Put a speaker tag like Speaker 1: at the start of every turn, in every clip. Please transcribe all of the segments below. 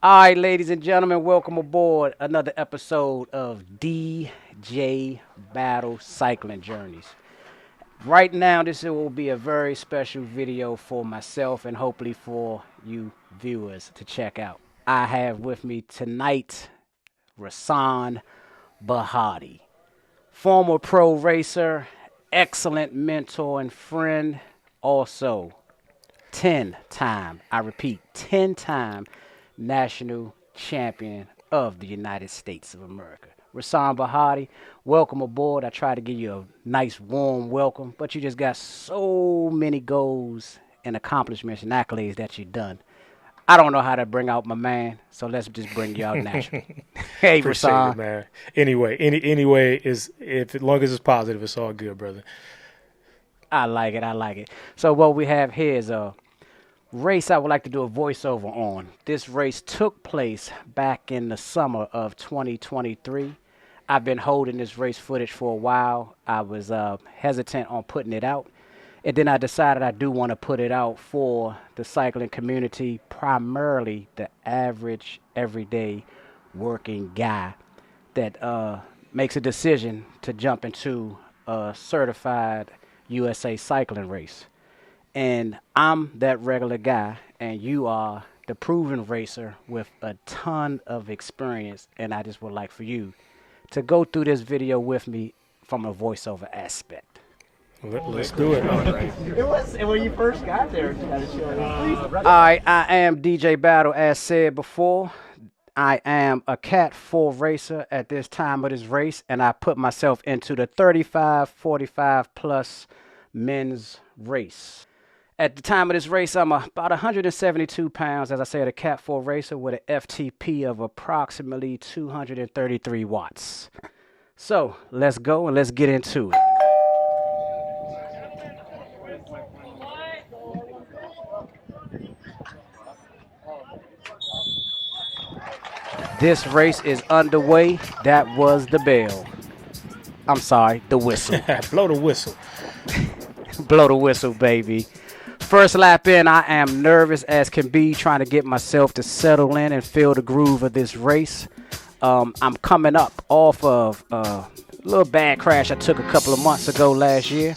Speaker 1: All right, ladies and gentlemen, welcome aboard another episode of DJ Battle Cycling Journeys. Right now, this will be a very special video for myself and hopefully for you viewers to check out. I have with me tonight Rasan Bahati, former pro racer, excellent mentor and friend, also 10-time, I repeat, 10-time national champion of the United States of America. Rasan Bahati, welcome aboard. I tried to give you a nice warm welcome, but you just got so many goals and accomplishments and accolades that you've done. I don't know how to bring out my man, so let's just bring you out naturally. Hey,
Speaker 2: Appreciate
Speaker 1: Rasan.
Speaker 2: it, man. Anyway, is if as long as it's positive, it's all good, brother.
Speaker 1: I like it. So what we have here is a race I would like to do a voiceover on. This race took place back in the summer of 2023. I've been holding this race footage for a while. I was hesitant on putting it out. And then I decided I do want to put it out for the cycling community, primarily the average, everyday working guy that makes a decision to jump into a certified USA cycling race. And I'm that regular guy, and you are the proven racer with a ton of experience. And I just would like for you to go through this video with me from a voiceover aspect.
Speaker 2: Let's do it. All right.
Speaker 1: It was when you first got there. All right, I am DJ Battle, as said before. I am a Cat 4 racer at this time of this race, and I put myself into the 35, 45 plus men's race. At the time of this race, I'm about 172 pounds, as I said, a Cat 4 racer with an FTP of approximately 233 watts. So let's go and let's get into it. This race is underway. That was the bell. I'm sorry, the whistle.
Speaker 2: Blow the whistle.
Speaker 1: Blow the whistle, baby. First lap in, I am nervous as can be, trying to get myself to settle in and feel the groove of this race. I'm coming up off of a little bad crash I took a couple of months ago last year.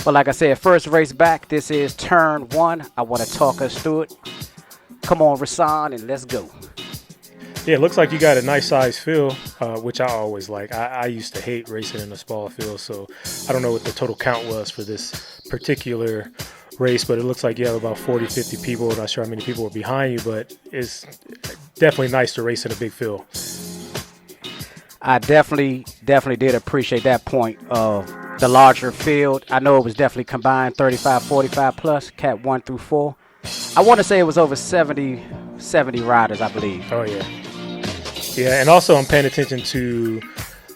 Speaker 1: But like I said, first race back, this is turn one. I want to talk us through it. Come on, Rasan, and let's go.
Speaker 2: Yeah, it looks like you got a nice size field, which I always like. I used to hate racing in a small field, so I don't know what the total count was for this particular race, but it looks like you have about 40, 50 people. I'm not sure how many people are behind you, but it's definitely nice to race in a big field.
Speaker 1: I definitely did appreciate that point of the larger field. I know it was definitely combined 35, 45 plus, Cat 1 through 4. I want to say it was over 70 riders, I believe.
Speaker 2: Oh, yeah. Yeah, and also I'm paying attention to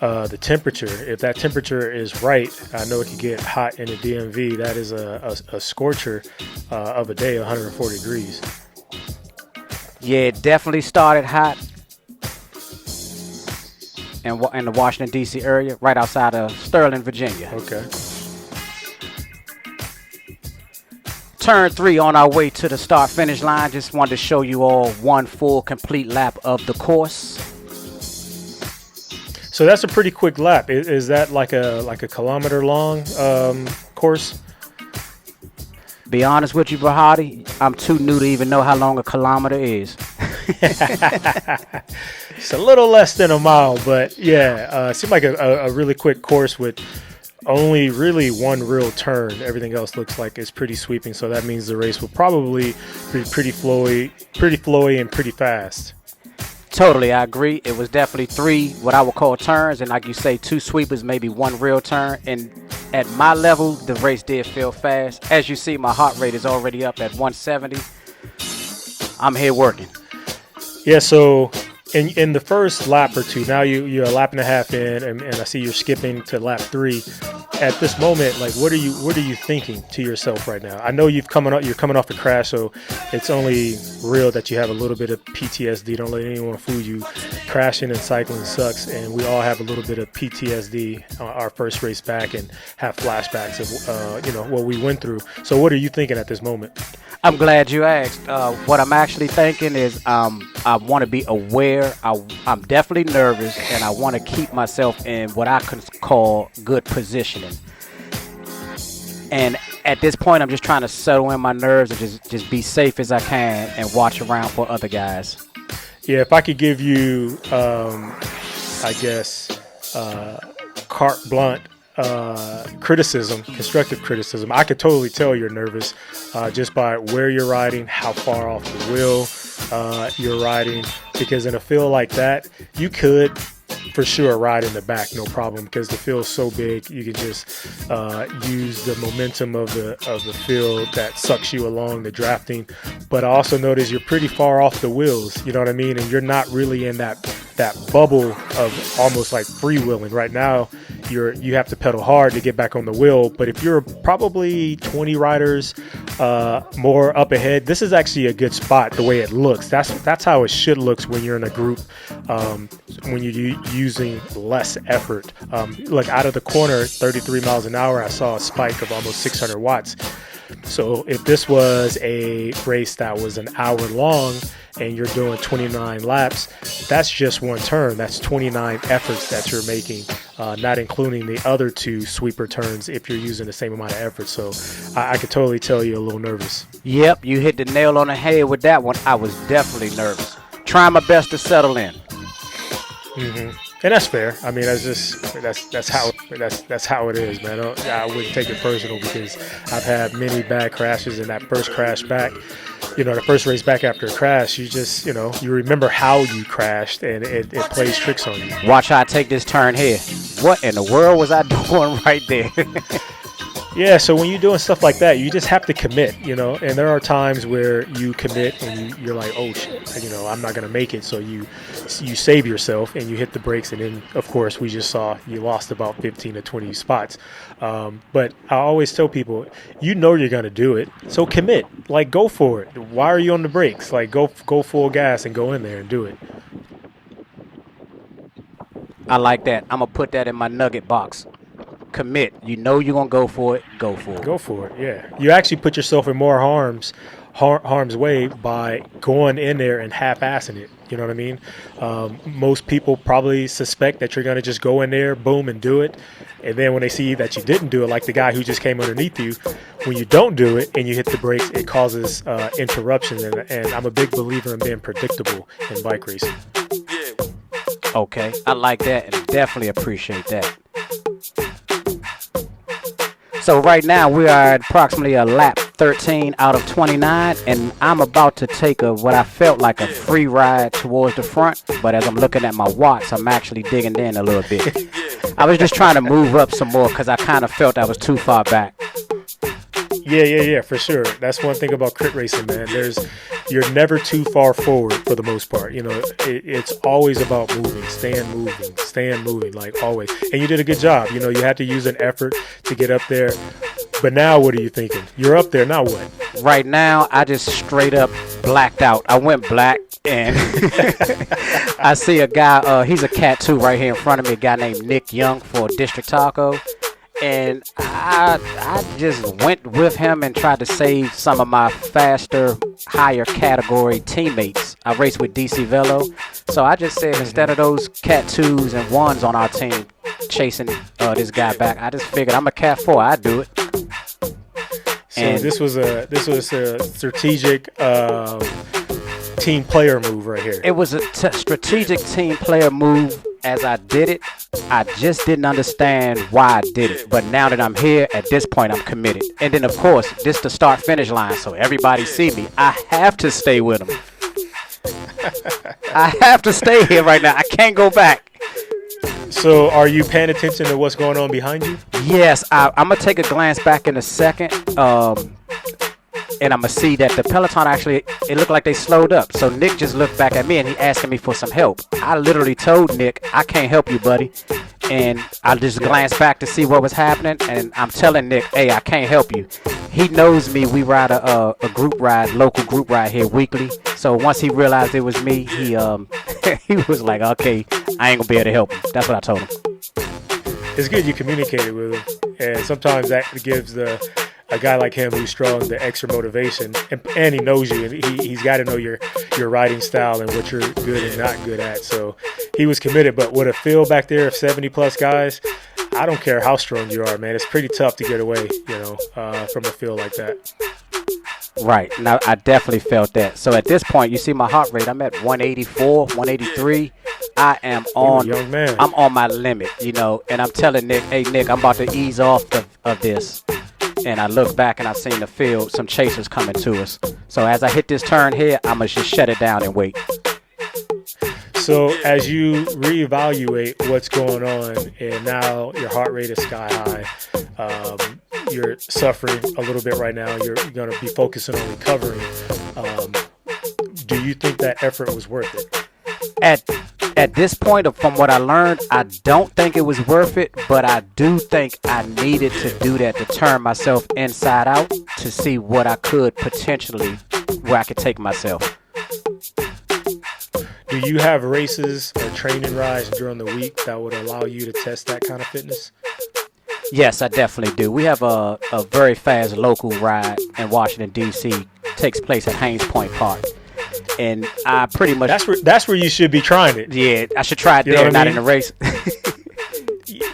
Speaker 2: the temperature. If that temperature is right, I know it can get hot in the DMV. That is a scorcher of a day, 140 degrees.
Speaker 1: Yeah, it definitely started hot in the Washington, D.C. area, right outside of Sterling, Virginia.
Speaker 2: Okay.
Speaker 1: Turn 3 on our way to the start-finish line. Just wanted to show you all one full, complete lap of the course.
Speaker 2: So that's a pretty quick lap. Is that like a kilometer long course?
Speaker 1: Be honest with you, Bahati, I'm too new to even know how long a kilometer is.
Speaker 2: It's a little less than a mile, but yeah, it seemed like a really quick course with only really one real turn. Everything else looks like it's pretty sweeping, so that means the race will probably be pretty flowy and pretty fast.
Speaker 1: Totally, I agree. It was definitely 3 what I would call turns, and like you say, 2 sweepers, maybe 1 real turn. And at my level, the race did feel fast. As you see, my heart rate is already up at 170. I'm here working.
Speaker 2: Yeah, so in the first lap or two, now you're a lap and a half in, and I see you're skipping to lap 3. At this moment, like what are you thinking to yourself right now? I know you're coming off a crash, so it's only real that you have a little bit of PTSD. Don't let anyone fool you. Crashing and cycling sucks, and we all have a little bit of PTSD on our first race back and have flashbacks of what we went through. So what are you thinking at this moment?
Speaker 1: I'm glad you asked. What I'm actually thinking is I want to be aware. I'm definitely nervous, and I want to keep myself in what I could call good positioning. And at this point, I'm just trying to settle in my nerves and just be safe as I can and watch around for other guys.
Speaker 2: Yeah, if I could give you, I guess, carte blanche criticism, constructive criticism, I could totally tell you're nervous just by where you're riding, how far off the wheel you're riding, because in a field like that, you could for sure ride in the back, no problem, because the field's so big, you can just use the momentum of the field that sucks you along the drafting. But I also notice you're pretty far off the wheels, you know what I mean? And you're not really in that bubble of almost like freewheeling. Right now, you have to pedal hard to get back on the wheel. But if you're probably 20 riders more up ahead, this is actually a good spot the way it looks. That's how it should look when you're in a group, when you're using less effort. Look, out of the corner, 33 miles an hour, I saw a spike of almost 600 watts. So if this was a race that was an hour long and you're doing 29 laps, that's just one turn. That's 29 efforts that you're making, not including the other two sweeper turns if you're using the same amount of effort. So I could totally tell you're a little nervous.
Speaker 1: Yep, you hit the nail on the head with that one. I was definitely nervous. Trying my best to settle in.
Speaker 2: Mm-hmm. And that's fair. I mean, that's how it is, man. I wouldn't take it personal because I've had many bad crashes, and that first crash back, the first race back after a crash, you remember how you crashed, and it plays tricks on you.
Speaker 1: Watch how I take this turn here. What in the world was I doing right there?
Speaker 2: Yeah, so when you're doing stuff like that, you just have to commit, and there are times where you commit and you're like, oh shit, I'm not going to make it. So you save yourself and you hit the brakes. And then, of course, we just saw you lost about 15 to 20 spots. But I always tell people, you're going to do it. So commit, like go for it. Why are you on the brakes? Like go full gas and go in there and do it.
Speaker 1: I like that. I'm going to put that in my nugget box. Commit. You're going to go for it. Go for it.
Speaker 2: Go for it, yeah. You actually put yourself in more harm's way by going in there and half-assing it. You know what I mean? Most people probably suspect that you're going to just go in there, boom, and do it. And then when they see that you didn't do it, like the guy who just came underneath you, when you don't do it and you hit the brakes, it causes interruptions. And I'm a big believer in being predictable in bike racing.
Speaker 1: Okay, I like that and definitely appreciate that. So right now we are at approximately a lap 13 out of 29, and I'm about to take what I felt like a free ride towards the front, but as I'm looking at my watts, I'm actually digging in a little bit. I was just trying to move up some more because I kind of felt I was too far back.
Speaker 2: Yeah, for sure. That's one thing about crit racing, man. You're never too far forward for the most part. It's always about staying moving, like always. And you did a good job. You had to use an effort to get up there. But now what are you thinking? You're up there, now what?
Speaker 1: Right now, I just straight up blacked out. I went black, and I see a guy, he's a cat too, right here in front of me, a guy named Nick Young for District Taco. And I just went with him and tried to save some of my faster, higher category teammates. I raced with DC Velo, so I just said instead of those cat 2s and 1s on our team chasing this guy back, I just figured I'm a cat 4. I'd do it.
Speaker 2: So and this was a strategic team player move right here.
Speaker 1: It was a strategic team player move. As I did it, I just didn't understand why I did it. But now that I'm here, at this point, I'm committed. And then, of course, this the start-finish line, so everybody see me. I have to stay with them. I have to stay here right now. I can't go back.
Speaker 2: So are you paying attention to what's going on behind you?
Speaker 1: Yes, I'm going to take a glance back in a second. And I'm going to see that the peloton actually, it looked like they slowed up. So Nick just looked back at me and he asking me for some help. I literally told Nick, I can't help you, buddy. And I just glanced back to see what was happening. And I'm telling Nick, hey, I can't help you. He knows me. We ride a group ride, local group ride here weekly. So once he realized it was me, he he was like, okay, I ain't going to be able to help him. That's what I told him.
Speaker 2: It's good you communicated with him. And sometimes that gives the a guy like him who's strong, the extra motivation, and he knows you, and he's got to know your riding style and what you're good and not good at. So he was committed. But with a field back there of 70 plus guys, I don't care how strong you are, man. It's pretty tough to get away, from a field like that.
Speaker 1: Right. Now, I definitely felt that. So at this point, you see my heart rate. I'm at 184, 183. I am on.
Speaker 2: Young man.
Speaker 1: I'm on my limit, and I'm telling Nick, hey, Nick, I'm about to ease off of this. And I look back and I seen the field, some chasers coming to us. So as I hit this turn here, I'm going to just shut it down and wait.
Speaker 2: So as you reevaluate what's going on, and now your heart rate is sky high, you're suffering a little bit right now, you're going to be focusing on recovering. Do you think that effort was worth it?
Speaker 1: At this point, from what I learned, I don't think it was worth it, but I do think I needed to do that to turn myself inside out to see what I could potentially, where I could take myself.
Speaker 2: Do you have races or training rides during the week that would allow you to test that kind of fitness?
Speaker 1: Yes, I definitely do. We have a very fast local ride in Washington, D.C. Takes place at Haynes Point Park. And I pretty much...
Speaker 2: That's where you should be trying it.
Speaker 1: Yeah, I should try it there, not in the race.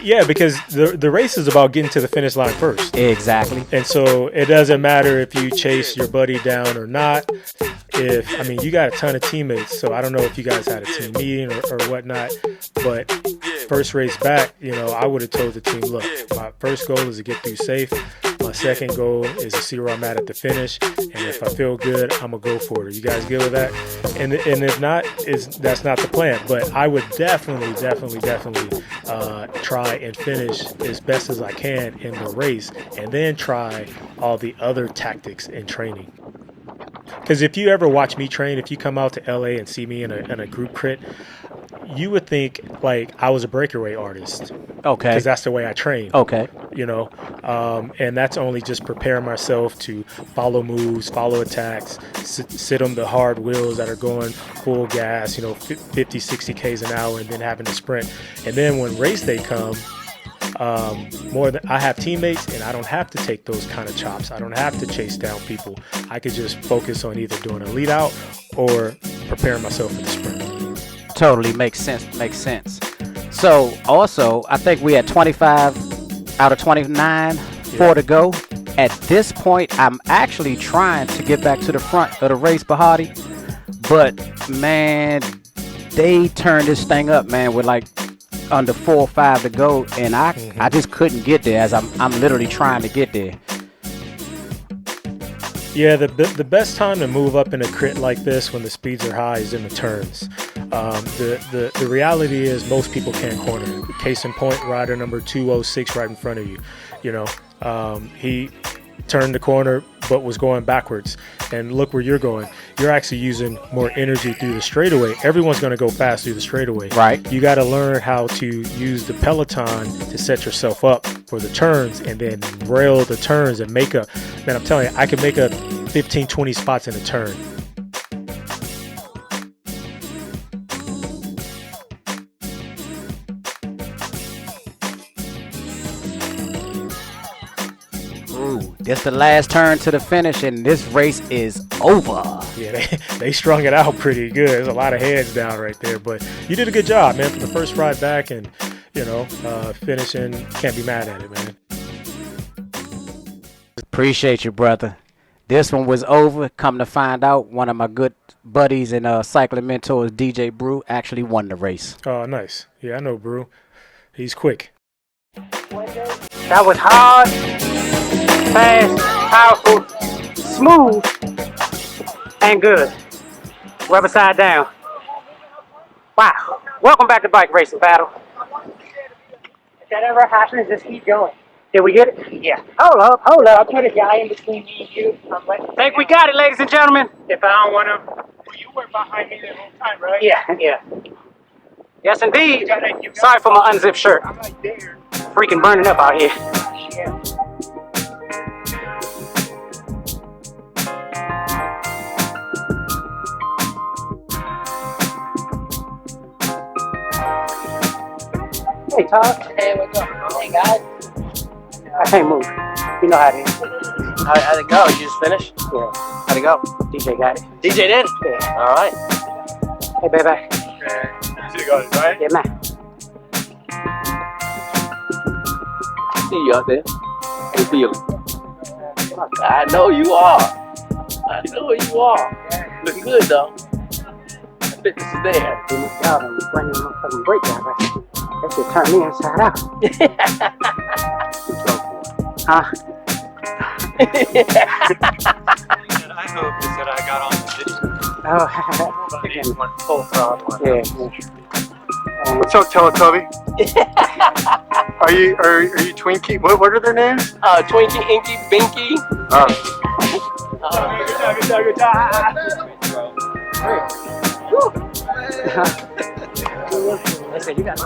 Speaker 2: Yeah, because the race is about getting to the finish line first.
Speaker 1: Exactly.
Speaker 2: And so it doesn't matter if you chase your buddy down or not. You got a ton of teammates, so I don't know if you guys had a team meeting or whatnot, but first race back, I would have told the team, look, my first goal is to get through safe. My second goal is to see where I'm at the finish, and if I feel good, I'm going to go for it. Are you guys good with that? And if not, that's not the plan. But I would definitely try and finish as best as I can in the race, and then try all the other tactics in training. Because if you ever watch me train, if you come out to LA and see me in a group crit, you would think like I was a breakaway artist.
Speaker 1: Okay.
Speaker 2: Because that's the way I train.
Speaker 1: Okay.
Speaker 2: And that's only just preparing myself to follow moves, follow attacks, sit on the hard wheels that are going full gas, 50, 60 Ks an hour, and then having to sprint. And then when race day comes, I have teammates, and I don't have to take those kind of chops. I don't have to chase down people. I could just focus on either doing a lead out or preparing myself for the sprint.
Speaker 1: Totally makes sense. So also, I think we had 25 out of 29, 4 to go. At this point, I'm actually trying to get back to the front of the race, Bahati. But man, they turned this thing up, man, with like under 4 or 5 to go, and I just couldn't get there as I'm literally trying to get there.
Speaker 2: Yeah, the best time to move up in a crit like this when the speeds are high is in the turns. The reality is most people can't corner. Case in point, rider number 206 right in front of you. He turned the corner but was going backwards, and look where you're going. You're actually using more energy through the straightaway. Everyone's going to go fast through the straightaway. Right. You got to learn how to use the peloton to set yourself up for the turns, and then rail the turns and make a, man, I'm telling you, I can make a 15, 20 spots in a turn.
Speaker 1: It's the last turn to the finish, and this race is over.
Speaker 2: Yeah, they strung it out pretty good. There's a lot of heads down right there, but you did a good job, man, for the first ride back, and finishing. Can't be mad at it, man.
Speaker 1: Appreciate you, brother. This one was over. Come to find out, one of my good buddies and cycling mentors, DJ Brew, actually won the race.
Speaker 2: Oh, nice. Yeah, I know Brew. He's quick.
Speaker 1: That was hard, fast, powerful, smooth, and good. Rubber side down. Wow. Welcome back to Bike Racing Battle.
Speaker 3: If that ever happens, just keep going.
Speaker 1: Did we get it?
Speaker 3: Yeah.
Speaker 1: Hold up.
Speaker 3: I'll put a guy in between me and you.
Speaker 1: Think we got it, ladies and gentlemen.
Speaker 3: If I don't want to, well, you were behind me the whole time, right?
Speaker 1: Yeah. Yes, indeed. Sorry for my unzipped shirt.
Speaker 3: I'm like there.
Speaker 1: Freaking burning up out here.
Speaker 3: Yeah.
Speaker 1: Hey, Todd.
Speaker 3: Hey, what's up? Hey, guys.
Speaker 1: I can't move.
Speaker 3: You know how it is.
Speaker 4: How'd it go? You just finished?
Speaker 3: Yeah.
Speaker 4: How'd it go?
Speaker 3: DJ got it.
Speaker 4: DJ did?
Speaker 3: Yeah.
Speaker 4: All right.
Speaker 3: Hey, baby.
Speaker 4: You got it, right?
Speaker 3: Yeah, man.
Speaker 4: See you out there. How you feeling? I know you are. I know you are. Looking good, though. The fitness is there.
Speaker 3: Do my job and bring in my fucking breakdown, right? That shit turn me inside out. Huh?
Speaker 5: I hope is that I got on the video.
Speaker 3: Oh,
Speaker 4: Full throttle.
Speaker 3: yeah.
Speaker 5: What's up, Teletubby? Are you Twinkie? What are their names?
Speaker 4: Twinkie, Inky, Binky.
Speaker 5: Good
Speaker 3: Listen, you got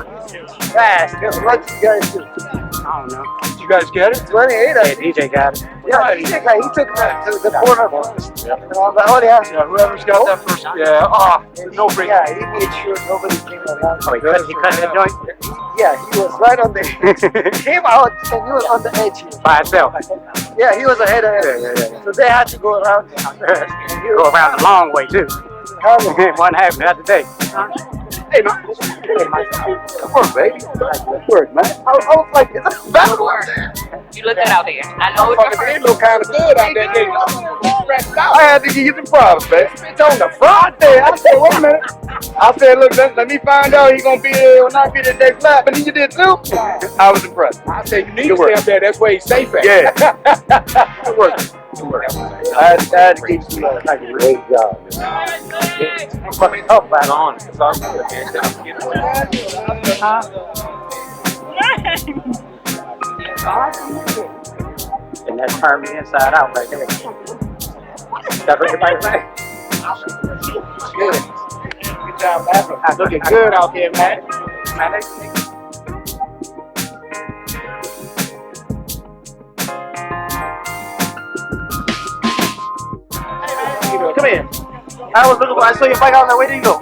Speaker 3: fast. What you guys do? I don't know.
Speaker 5: Did you guys get it?
Speaker 3: 28. Yeah, DJ got it. Yeah, DJ got it. He took that to the corner. Oh, yeah.
Speaker 5: Yeah, whoever's got that first. Yeah. No break.
Speaker 3: Yeah, he made sure nobody came around.
Speaker 1: Oh, he cut that joint
Speaker 3: Yeah, he was right on the. He came out and he was on the edge here.
Speaker 1: by itself.
Speaker 3: Yeah, he was ahead of him. So they had to go around him. And he
Speaker 1: Go
Speaker 3: was
Speaker 1: around the long way too. One half the other day.
Speaker 3: Hey, man. Good work, baby. Good work, man. I was like, it's a battle work.
Speaker 6: You look good out there. I know it's your
Speaker 3: It
Speaker 6: first.
Speaker 3: look kind of good out there, nigga. I had to give you some props, man. It's on the front there. I said, wait a minute. I said, look, let me find out he's going to be there or not be there next lap. And then you did too. I was impressed. I said, you need to stay up there. That's where he's safe at. Yeah. Good work. Good work. I had to give you a great job. I'm fucking tough back on. And that turned me inside out right there. That's what everybody say. Good job, man. I'm looking good out there, man. Come here. I was looking for. I saw your bike out there. Where did you go?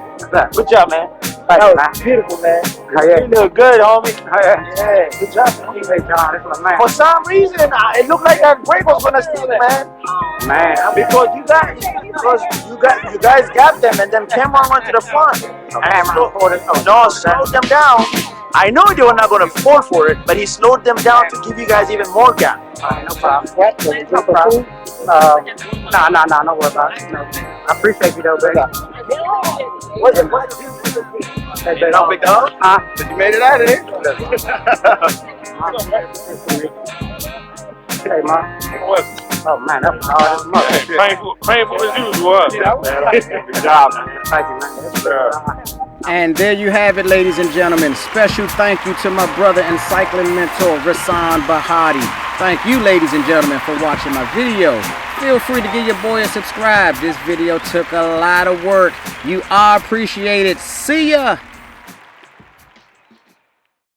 Speaker 3: Good job, man. That was beautiful, man. You look good, homie. Yeah, good job, man. For some reason, it looked like that brake was gonna steal it, man. Because you guys got them, and then Cameron went to the front. Slowed them down. I know they were not gonna fall for it, but he slowed them down to give you guys even more gap. No problem. No problem. No worry about it. No. I appreciate you though, baby. What? Hey, baby. Big dog? Huh? You made it out of here. Hey, man. Oh, man, that was hard as much.
Speaker 5: Painful as usual.
Speaker 3: Good job, man. Thank you, man.
Speaker 1: And there you have it, ladies and gentlemen. Special thank you to my brother and cycling mentor, Bahati. Thank you, ladies and gentlemen, for watching my video. Feel free to give your boy a subscribe. This video took a lot of work. You are appreciated. See ya.